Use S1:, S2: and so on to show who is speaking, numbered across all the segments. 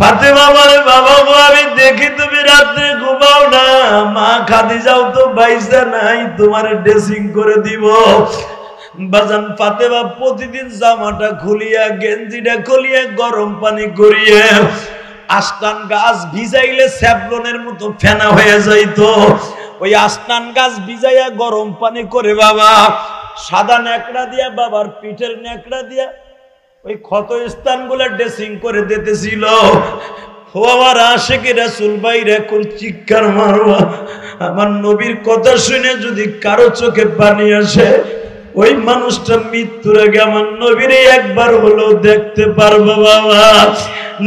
S1: ফাতেমা বলে বাবা গো আমি দেখি তুমি রাত্রে ঘুমাও না, মা খাদিজাও তো বাইসা নাই, তোমার ড্রেসিং করে দিব। বাজান ফাতেমা প্রতিদিন জামাটা খুলিয়া গেঞ্জিটা খুলিয়া গরম পানি করিয়ে আস্তান গাছ ভিজাইলে স্যাবলনের মতো ফেনা হয়ে যাইতো, ওই আস্তান গাছ ভিজাইয়া গরম পানি করে বাবা সাদা ন্যাকড়া দিয়া বাবার পিঠের ন্যাকড়া দিয়া ওই ক্ষত স্থানগুলো ড্রেসিং করে দিতেছিল। ও আমার আশিকি রাসূল ভাইরা কোন চিৎকার মারবা, আমার নবীর কথা শুনে যদি কারো চোখে পানি আসে ওই মানুষটা মৃত্যুর আগে আমার নবীরে একবার হলো দেখতে পারবো বাবা।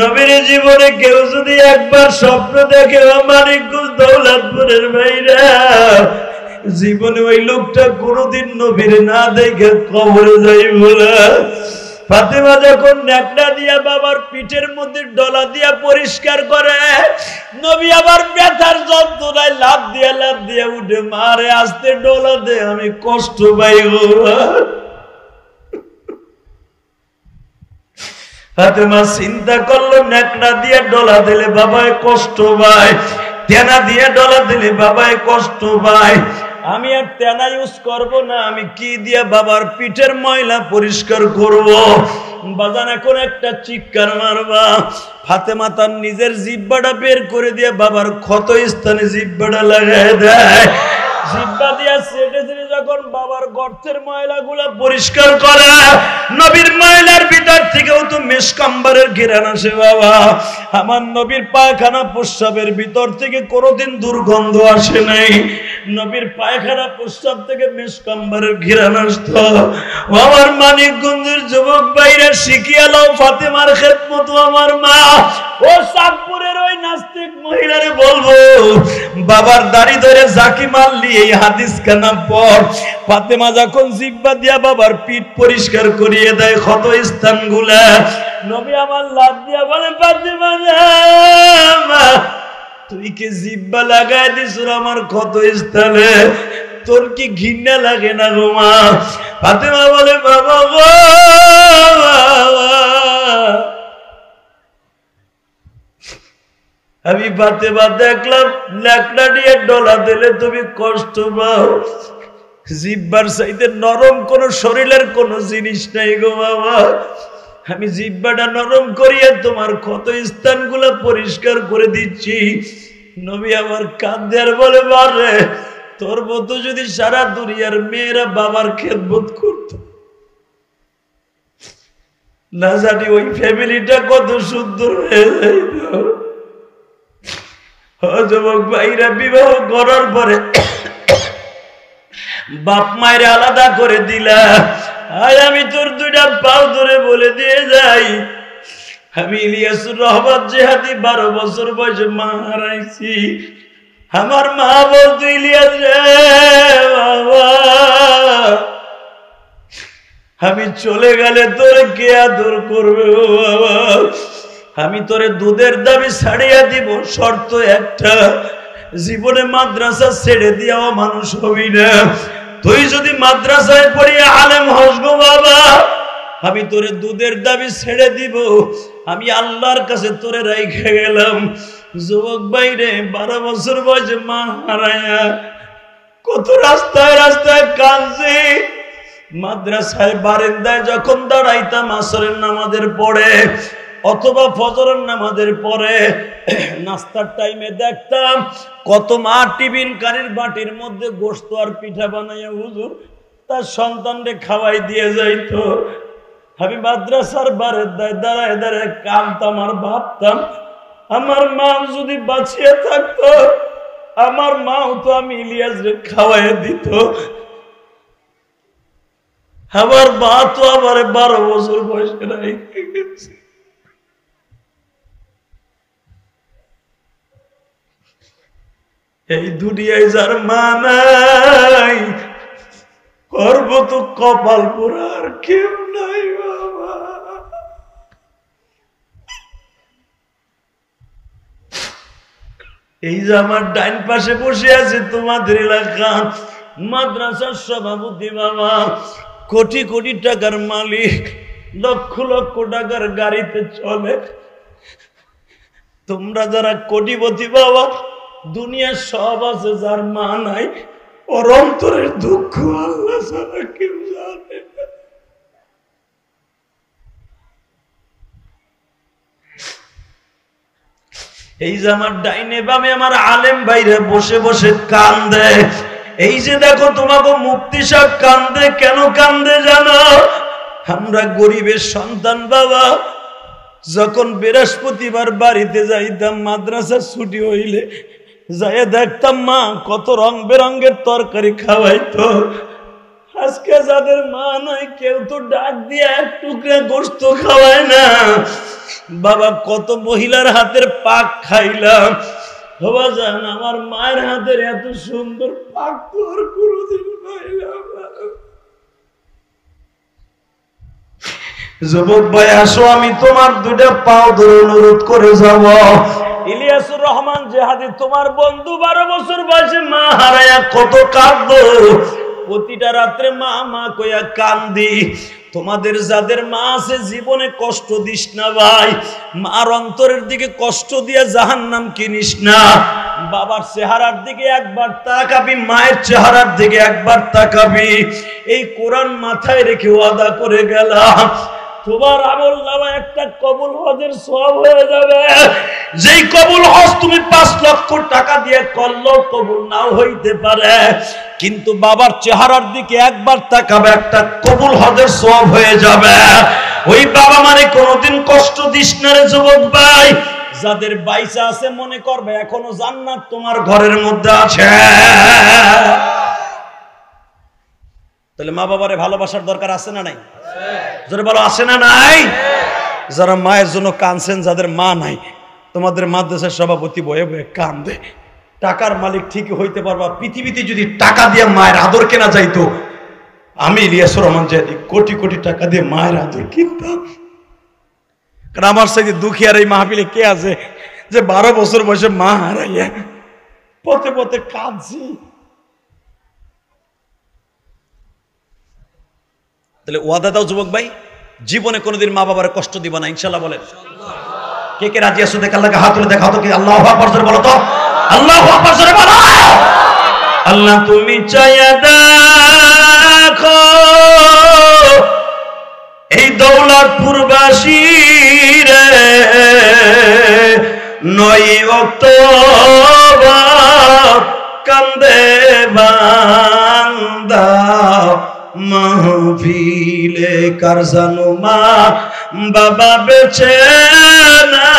S1: নবীর জীবনে কেউ যদি একবার স্বপ্ন দেখে মানিকগঞ্জ দৌলতপুরের ভাইরা, জীবনে ওই লোকটা কোনোদিন নবীর না দেখে কবরে যাইব না। ফাতেমা যখন ন্যাকড়া দিয়া বাবার পিঠের মধ্যে ডলা দিয়া পরিষ্কার করে, নবী আবার ব্যথার যন্ত্রণায় লাফ দিয়ে উঠে মারে আস্তে ডলা দে, আমি কষ্ট পাই গো। ফাতেমা চিন্তা করলো ন্যাকড়া দিয়ে ডলা দিলে বাবায় কষ্ট পায়, তেনা দিয়ে ডলা দিলে বাবায় কষ্ট পায়, আমি আর তেনা ইউজ করবো না, আমি কি দিয়ে বাবার পিঠের ময়লা পরিষ্কার করব। বাজান এখন একটা চিৎকার মারবা। ফাতেমা তার নিজের জিহ্বাটা বের করে দিয়ে বাবার ক্ষত স্থানে জিহ্বাটা লাগাই দেয়, জিহ্বা দিয়া সেটে সেটে যখন বাবার গর্তের ময়লাগুলা পরিষ্কার করে, নবীর ময়লার ভিতর থেকেও তো মেশকাম্বারের ঘেরান আসে বাবা। আমার নবীর পায়খানা প্রস্রাবের ভিতর থেকে কোনোদিন দুর্গন্ধ আসে নাই, নবীর পায়খানা প্রস্রাব থেকে মেশকাম্বারের ঘেরান আসতো। আমার মানিকগঞ্জের যুবক ভাইরা শিখিয়ে লাও ফাতেমার খেদমত। আমার মা ও সাতপুরের ওই নাস্তিক মহিলারে বলবো, বাবার দাড়ি ধরে জাকি মারলি এই হাদিস কানা পড়। ফাতেমা যখন জিহ্বা দিয়া বাবার পিঠ পরিষ্কার করিয়ে দেয় ক্ষত স্থানগুলা, নবী আমার লাভ দিয়া বলে ফাতেমা তুই কি জিহ্বা লাগাই দিস আমার ক্ষত স্থানে, তোর কি ঘৃণা লাগে না গো মা? ফাতেমা বলে বাবা গো আমি ফাতেমা দেখলাম ন্যাকড়া দিয়ে ডলা দিলে তুমি কষ্ট পাও, জিহ্বার চাইতে নরম কোন শরীরের কোন জিনিস নাই গো বাবা, আমি জিহ্বাটা নরম করিয়া তোমার ক্ষত স্থানগুলো পরিষ্কার করে দিচ্ছি। নবী আমার কাঁদে আর বলে বারে তোর মতো যদি সারা দুনিয়ার মেয়েরা বাবার খেদমত করত, না জানি ওই ফ্যামিলিটা কত সুন্দর হয়ে যাইত। যুবক ভাইরা বিবাহ করার পরে বাপ মায়ের আলাদা করে দিলা, আয় আমি তোর দুইটা পাও ধরে বলে দিয়ে যাই, আমি ইলিয়াসুর রহমান জেহাদি 12 বছর বয়সে মা হারাইছি। আমার মা বলতো ইলিয়াস রে বাবা আমি চলে গেলে তোরে কে আদর করবে ও বাবা, আমি তোরে দুধের দাবি ছাড়িয়া দিব, শর্ত একটা, জীবনে মাদ্রাসা ছেড়ে দিয়াও মানুষ হবি না, তুই যদি মাদ্রাসায় পড়িয়া আলেম হস গো বাবা, আমি তোরে দুধের দাবি ছেড়ে দিব, আমি আল্লাহর কাছে তোরে রাইখা গেলাম। যুবক বাইরে 12 বছর বয়সে মা হারায়া কত রাস্তায় রাস্তায় কাঁদছি। মাদ্রাসায় বারান্দায় যখন দাঁড়াইতাম আসরের নামাজের পরে অথবা ফজরের নামাজের পরে নাস্তার টাইমে দেখতাম কত মা টিফিন কারির বাটির মধ্যে গোশত আর পিঠা বানাইয়া হুজুর তার সন্তানকে খাওয়াই দিয়ে যাইতো। আমি মাদ্রাসার বারান্দায় দাঁড়ায় দাঁড়ায় কাঁদতাম আর ভাবতাম আমার মা যদি বাঁচিয়ে থাকতো, আমার মাও তো আমি ইলিয়াসরে খাওয়াই দিত, আমার মা তো আমার 12 বছর বয়সে রেখে গেছে। এই দুনিয়ায় যার মা নাই করব তো কপাল পোড়া আর কেউ নাই বাবা। এই যে আমার ডাইন পাশে বসে আছে তোমাদের এলাকা মাদ্রাসার সভাপতি বাবা, কোটি কোটি টাকার মালিক, লক্ষ লক্ষ টাকার গাড়িতে চলে, তোমরা যারা কোটিপতি বাবা, দুনিয়ার সব আছে, যার মা নাই ওর অন্তরের দুঃখ আল্লাহ ছাড়া কেউ জানে না। এই যে আমার ডাইনে বামে আমার আলেম ভাইরা বসে বসে কান্দে, এই যে দেখো তোমাকে মুফতি সাহেব কান্দে, কেন কান্দে জানো? আমরা গরিবের সন্তান বাবা, যখন বৃহস্পতিবার বাড়িতে যাইতাম মাদ্রাসার ছুটি হইলে, যাইয়া দেখতাম মা কত রং বেরঙের তরকারি খাওয়াইতো। আজকে যাদের মা নাই কেউ তো ডাক দিয়ে এক টুকরা গোশত খাওয়ায় না। বাবা কত মহিলার হাতের পাক খাইলাম, বাবা জান আমার মায়ের হাতের এত সুন্দর পাক তো আর কোনোদিন খাইলাম না। যুবক ভাই আসো, আমি তোমার দুইটা পাও ধরে অনুরোধ করে যাব। ইলিয়াসুর রহমান জেহাদি তোমার বন্ধু 12 বছর বয়সে মা হারায়া কত কাঁদতো, প্রতিটা রাত্রে মা মা কইয়া কান্দি। তোমাদের যাদের মা আছে জীবনে কষ্ট দিস না ভাই, মার অন্তরের দিকে কষ্ট দিয়ে জাহান্নাম কিনিস না। বাবার চেহারার দিকে একবার তাকাবি, মায়ের চেহারার দিকে একবার তাকাবি। এই কোরআন মাথায় রেখে ওয়াদা করে গেলাম, তোমার আমল নামা একটা কবুল হজের সওয়াব হয়ে যাবে। যেই কবুল হজ তুমি 5 লক্ষ টাকা দিয়ে করলেও কবুল নাও হইতে পারে, কিন্তু বাবার চেহারার দিকে একবার তাকাবে, একটা কবুল হজের সওয়াব হয়ে যাবে। ওই বাবা মানে কোনোদিন কষ্ট দিস না রে যুবক ভাই। যাদের বাইসা আছে মনে করবে এখনো জান্নাত তোমার ঘরের মধ্যে আছে। তাহলে মা বাবারে ভালোবাসার দরকার আছে না নাই? জোরে বলো আছে না নাই? যারা মায়ের জন্য কাঁদছেন, যাদের মা নাই, তোমাদের মাদ্রাসার সভাপতি বয়ে বয়ে কান্দে। টাকার মালিক ঠিকই হইতে পারবা, পৃথিবীতে যদি টাকা দিয়ে মায়ের আদর কেনা যাইতো, আমি ইলিয়াসুর রহমান জেহাদি কোটি কোটি টাকা দিয়ে মায়ের আদর কিনতাম। কারণ আমার সাথে দুঃখী আর এই মাহফিলে কে আছে যে 12 বছর বয়সে মা হারাইয়া পথে পথে কাঁদছি। তাহলে ওয়াদা দাও যুবক ভাই, জীবনে কোনোদিন মা বাবার কষ্ট দিব না, ইনশাআল্লাহ বলেন। কে কে রাজি আছো? দেখ আল্লাহকে হাত তুলে দেখাও তো, কি আল্লাহু আকবার জোরে বলো তো, আল্লাহু আকবার জোরে বলো। আল্লাহ তুমি চাইয়া দেখো এই দৌলতপুরবাসী রে, 9 অক্টোবর কান্দে বান্দা মাহফিলে কার জানো মা বাবা বেঁচে না।